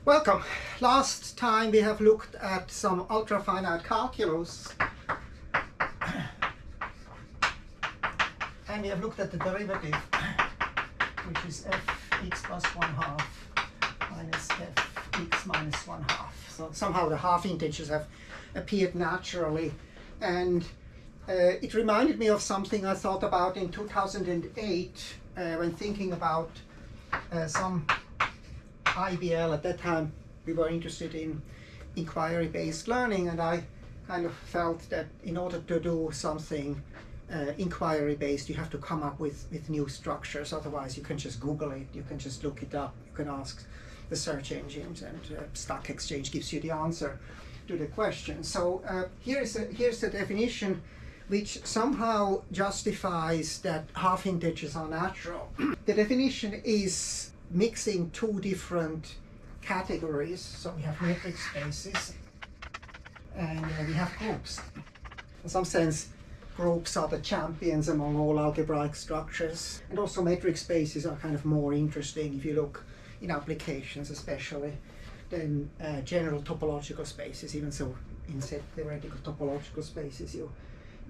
Welcome. Last time we have looked at some ultra-finite calculus and we have looked at the derivative, which is fx plus 1/2 minus fx minus 1/2. So somehow the half integers have appeared naturally, and it reminded me of something I thought about in 2008 when thinking about some IBL. At that time we were interested in inquiry-based learning, and I kind of felt that in order to do something inquiry-based, you have to come up with new structures. Otherwise you can just Google it, you can just look it up, you can ask the search engines, and Stack Exchange gives you the answer to the question. So here's the definition which somehow justifies that half integers are natural. The definition is mixing two different categories. So we have metric spaces and we have groups. In some sense, groups are the champions among all algebraic structures, and also metric spaces are kind of more interesting if you look in applications especially than general topological spaces. Even so, in theoretical topological spaces you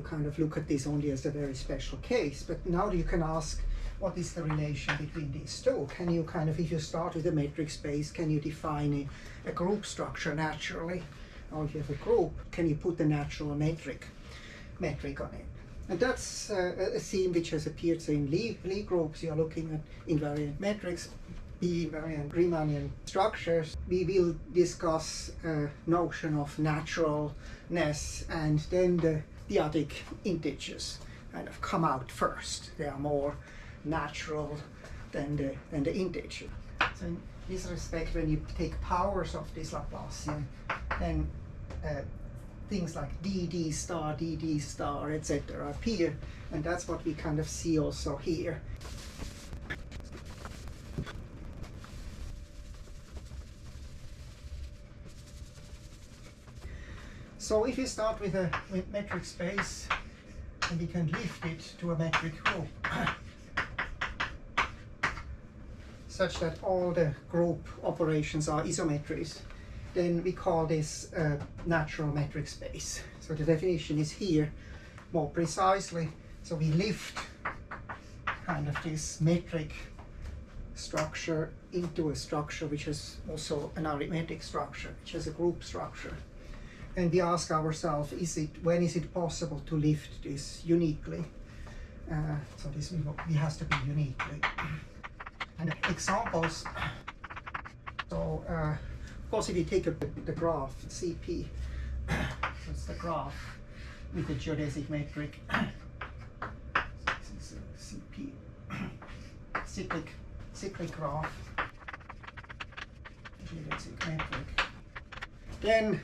kind of look at this only as a very special case. But now you can ask, what is the relation between these two? Can you kind of, if you start with a metric space, can you define a group structure naturally? Or if you have a group, can you put the natural metric on it? And that's a theme which has appeared in Lie groups. You are looking at invariant metrics, B-invariant Riemannian structures. We will discuss a notion of naturalness, and then the p-adic integers kind of come out first. They are more natural than the integer. So in this respect, when you take powers of this Laplacian, then things like dd star, etc. appear, and that's what we kind of see also here. So if you start with a metric space, and we can lift it to a metric group such that all the group operations are isometries, then we call this a natural metric space. So the definition is here more precisely. So we lift kind of this metric structure into a structure which is also an arithmetic structure, which has a group structure. And we ask ourselves, when is it possible to lift this uniquely? So this has to be uniquely. And examples, so of course if you take the graph CP, so it's the graph with the geodesic metric, this is CP, cyclic graph, geodesic metric, then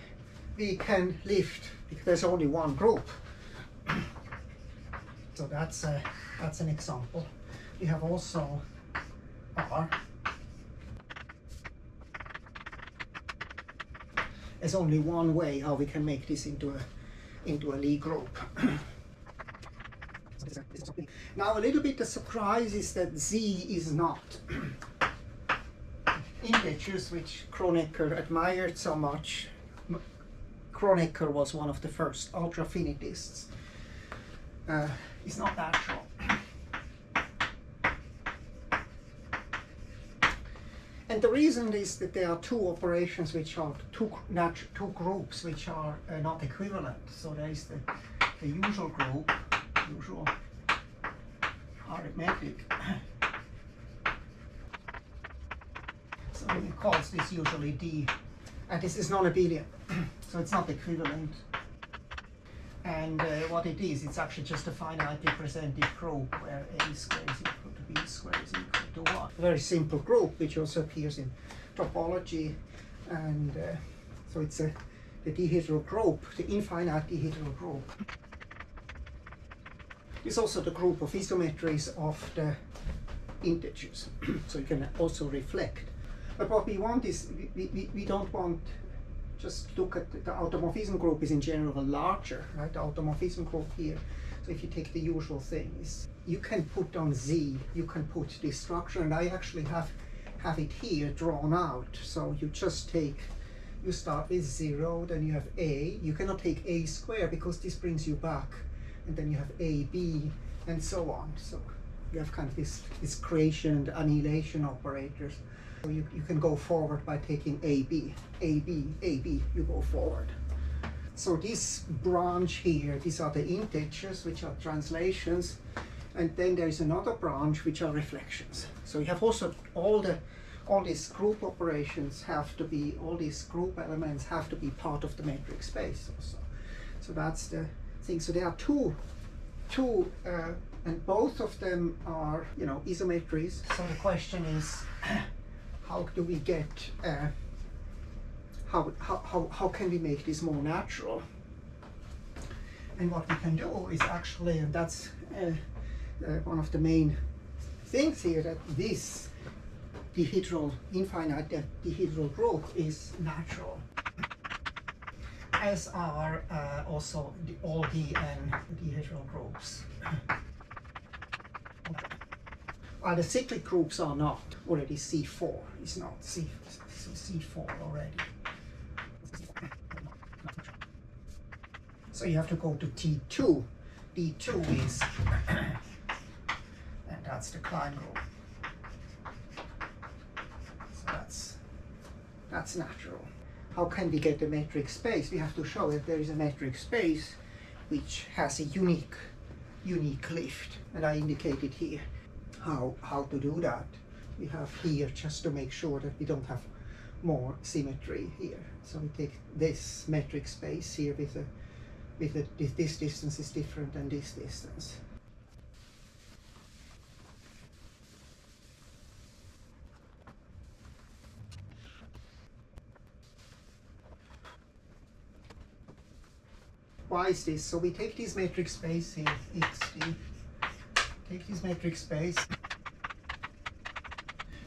we can lift, because there's only one group. So that's an example. We have also R. There's only one way how we can make this into a Lie group. Now a little bit the surprise is that Z is not. Integers which Kronecker admired so much. Kronecker was one of the first ultra-finitists. Is not natural. And the reason is that there are two operations which are two groups which are not equivalent. So there is the usual group, usual arithmetic. So we call this usually D, and this is non-abelian, so it's not equivalent. And what it is, it's actually just a finitely presented group where A square is equal to B square is equal to 1. A very simple group which also appears in topology, and so it's the dihedral group, the infinite dihedral group. It's also the group of isometries of the integers, so you can also reflect. But what we want is, we don't want just look at the automorphism group is in general larger, right? The automorphism group here. So if you take the usual things, you can put on Z, you can put this structure, and I actually have have it here drawn out. So you just take, you start with 0, then you have a. You cannot take a square because this brings you back, and then you have ab, and so on. So you have kind of this creation and annihilation operators. So you can go forward by taking ab, ab, ab, you go forward. So this branch here, these are the integers, which are translations, and then there is another branch which are reflections. So you have also all these group operations have to be, all these group elements have to be part of the metric space also. So that's the thing. So there are two and both of them are, you know, isometries. So the question is, how do we get, how can we make this more natural? And what we can do is actually, and that's one of the main things here, that this dihedral, infinite dihedral group is natural, as are also all the dihedral groups. While the cyclic groups are not. Already C4 is not C4 already. So you have to go to T2. D2 is, and that's the Klein group. So that's natural. How can we get the metric space? We have to show that there is a metric space which has a unique lift, and I indicated here how to do that. We have here, just to make sure that we don't have more symmetry here. So we take this metric space here with this distance is different than this distance. Why is this? So we take this metric space here, xd, take this metric space.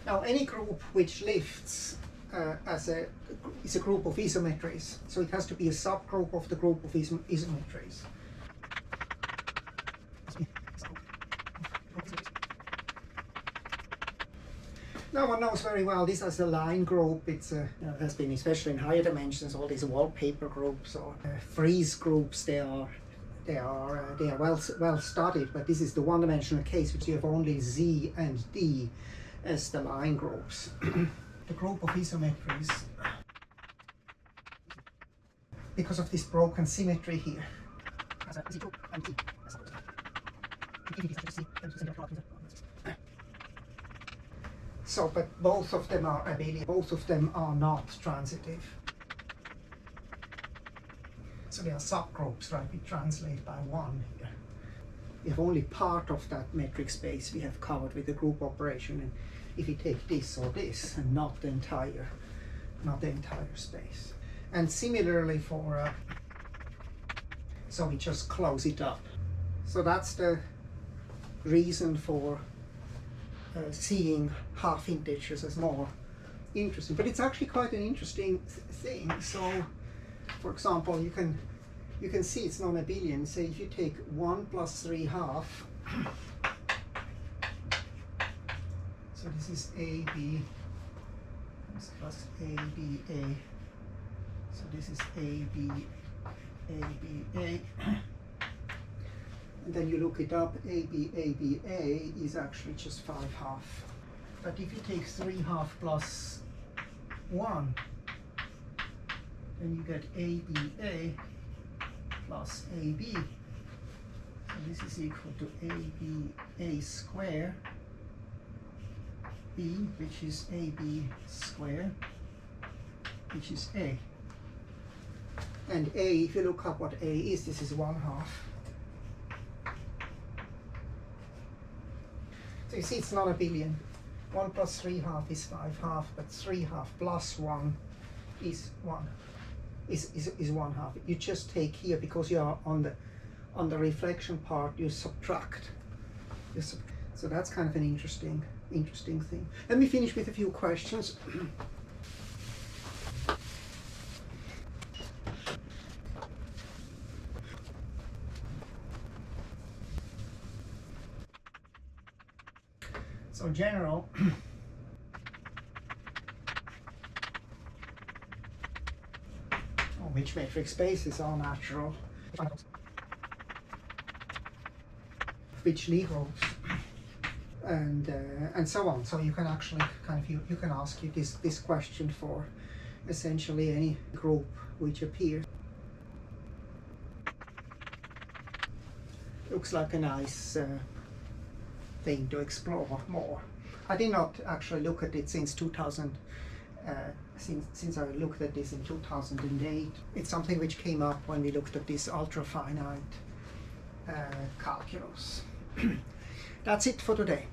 Now any group which lifts is a group of isometries, so it has to be a subgroup of the group of isometries. Now one knows very well this as a line group. It's it has been, especially in higher dimensions, all these wallpaper groups or freeze groups. They are well studied, but this is the one-dimensional case which you have only Z and D as the line groups. The group of isometries, because of this broken symmetry here. So, but both of them are abelian, both of them are not transitive. So they are subgroups, right? We translate by one here. We have only part of that metric space we have covered with the group operation, and if we take this or this, and not the entire space. And similarly for, so we just close it up. So that's the reason for seeing half integers as more interesting. But it's actually quite an interesting thing. So, for example, you can see it's non-abelian. Say if you take 1 plus 3 half, so this is AB, this plus ABA, so this is AB, ABA, and then you look it up, AB, ABA is actually just 5 half. But if you take 3 half plus 1, then you get ABA plus AB. So this is equal to ABA square B, which is AB square, which is A. And A, if you look up what A is, this is 1 half. So you see it's not abelian. 1 plus 3 half is 5 half, but 3 half plus 1 is 1. Is 1 half. You just take here, because you are on the reflection part, you subtract. So that's kind of an interesting thing. Let me finish with a few questions. So general, which metric spaces are natural, which Lie groups, and so on. So you can actually you can ask you this question for essentially any group which appears. Looks like a nice thing to explore more. I did not actually look at it since 2000. Since I looked at this in 2008, it's something which came up when we looked at this ultra-finite calculus. That's it for today.